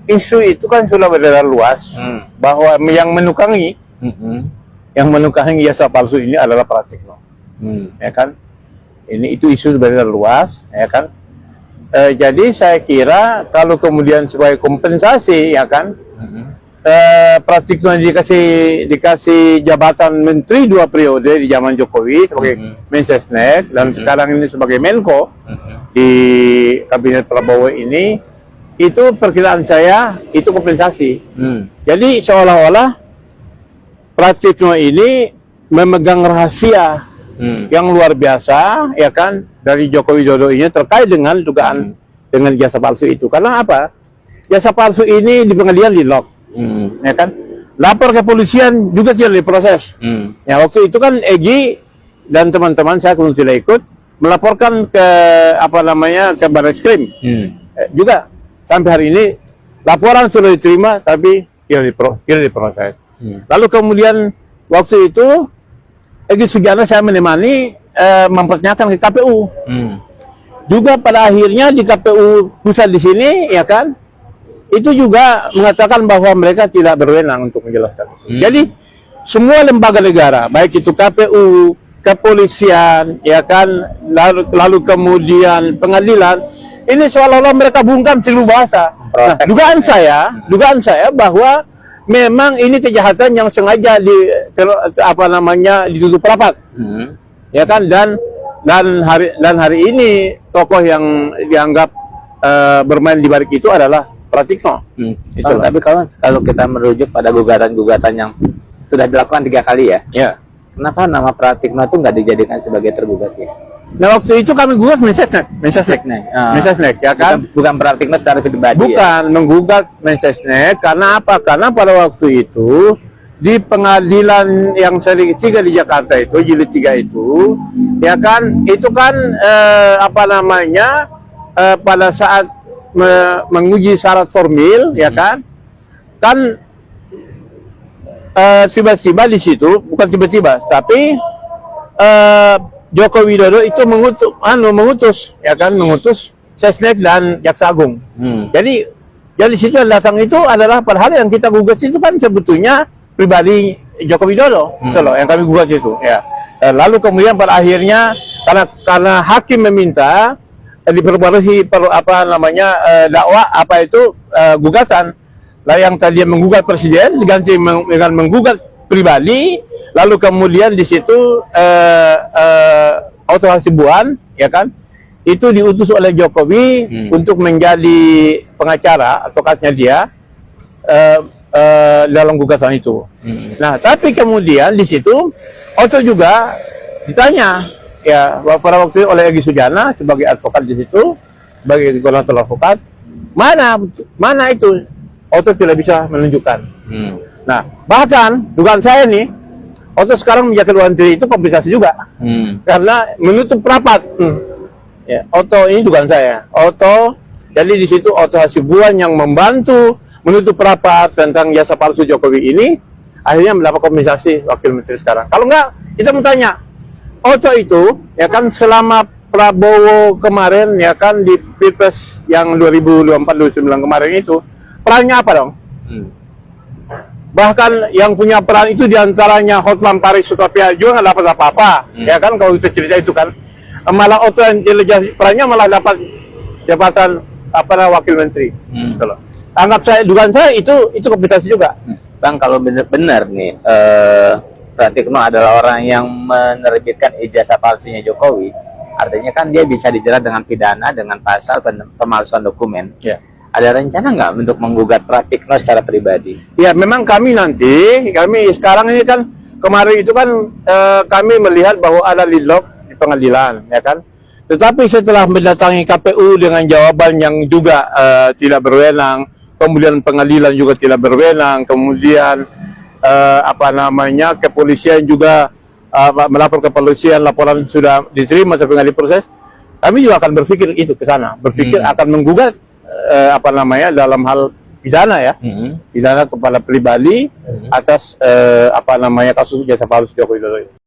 isu itu kan sudah beredar luas bahwa yang menukangi jasa palsu ini adalah Pratikno, ya kan? Ini itu isu beredar luas, ya kan? Jadi saya kira kalau kemudian sebagai kompensasi, ya kan, Pratikno dikasih jabatan menteri 2 periode di zaman Jokowi sebagai Mensesnek dan sekarang ini sebagai Menko di kabinet Prabowo ini, itu perkiraan saya itu kompensasi. Jadi seolah-olah Pratikno ini memegang rahasia yang luar biasa, ya kan, dari Joko Widodo ini terkait dengan dugaan dengan jasa palsu itu. Karena apa? Jasa palsu ini di pengadilan di lock, ya kan. Lapor ke polisian juga tidak diproses. Ya waktu itu kan Egy dan teman-teman saya kalau tidak ikut melaporkan ke ke Barreskrim, juga sampai hari ini laporan sudah diterima tapi tidak diproses. Lalu kemudian waktu itu Egy Sujana saya menemani mempertanyakan ke KPU. Juga pada akhirnya di KPU pusat di sini, ya kan, itu juga mengatakan bahwa mereka tidak berwenang untuk menjelaskan. Jadi semua lembaga negara, baik itu KPU, kepolisian, ya kan, lalu kemudian pengadilan, ini seolah-olah mereka bungkam seluruh bahasa. Nah, dugaan saya bahwa memang ini kejahatan yang sengaja ditutup rapat, ya kan, dan hari ini tokoh yang dianggap bermain di balik itu adalah Pratikno. Tapi kalau kita merujuk pada gugatan-gugatan yang sudah dilakukan 3 kali ya, kenapa nama Pratikno itu nggak dijadikan sebagai tergugat ya? Nah waktu itu kami gugat Mensesnek, ya kan? Bukan Pratikno secara pribadi. Bukan menggugat Mensesnek, karena apa? Karena pada waktu itu di pengadilan yang seri 3 di Jakarta itu, jilid 3 itu, ya kan, itu kan pada saat menguji syarat formil, ya kan, tiba-tiba di situ, bukan tiba-tiba, tapi Joko Widodo itu mengutus Sesnek dan Jaksa Agung. Jadi situ yang datang itu adalah padahal yang kita gugat itu kan sebetulnya pribadi Joko Widodo, itu loh yang kami gugat itu. Ya. Lalu kemudian pada akhirnya karena hakim meminta diperbarui dakwah gugatan. Lah yang tadi menggugat presiden diganti dengan menggugat pribadi. Lalu kemudian di situ Otto Hasibuan, ya kan, itu diutus oleh Jokowi untuk menjadi pengacara, advokatnya dia dalam gugatan itu. Nah, tapi kemudian di situ Otto juga ditanya, ya, pada waktu itu oleh Egy Sujana sebagai advokat di situ, sebagai koordinator advokat, mana itu Otto tidak bisa menunjukkan. Nah, bahkan dugaan saya nih, Otto sekarang menjadi luar negeri itu komplikasi juga, karena menutup rapat. Ya, Otto ini dugaan saya. Otto, jadi di situ Otto Hasibuan yang membantu menutup rapat tentang jasa palsu Jokowi ini, akhirnya mendapat kompensasi wakil menteri sekarang. Kalau enggak, kita mau tanya, Otto itu, ya kan, selama Prabowo kemarin, ya kan, di Pilpres yang 2024-2029 kemarin itu, perannya apa dong? Bahkan yang punya peran itu diantaranya Hotman Paris Sutapia juga nggak dapat apa-apa, ya kan, kalau kita cerita itu kan, malah Otto yang perannya malah dapat jabatan wakil menteri. Anggap saya, dugaan saya itu kompetisi juga. Bang, kalau benar-benar nih Pratikno adalah orang yang menerbitkan ijazah palsunya Jokowi, artinya kan dia bisa dijerat dengan pidana dengan pasal pemalsuan dokumen. Ada rencana nggak untuk menggugat Pratikno secara pribadi? Ya, memang kami sekarang ini kan, kemarin itu kan kami melihat bahwa ada deadlock di pengadilan, ya kan. Tetapi setelah mendatangi KPU dengan jawaban yang juga tidak berwenang, kemudian pengadilan juga tidak berwenang, kemudian kepolisian juga melapor ke kepolisian, laporan sudah diterima tapi nggak diproses, kami juga akan berpikir itu ke sana, akan menggugat dalam hal pidana, ya, pidana kepada pribadi atas kasus jasa palsu Joko Widodo.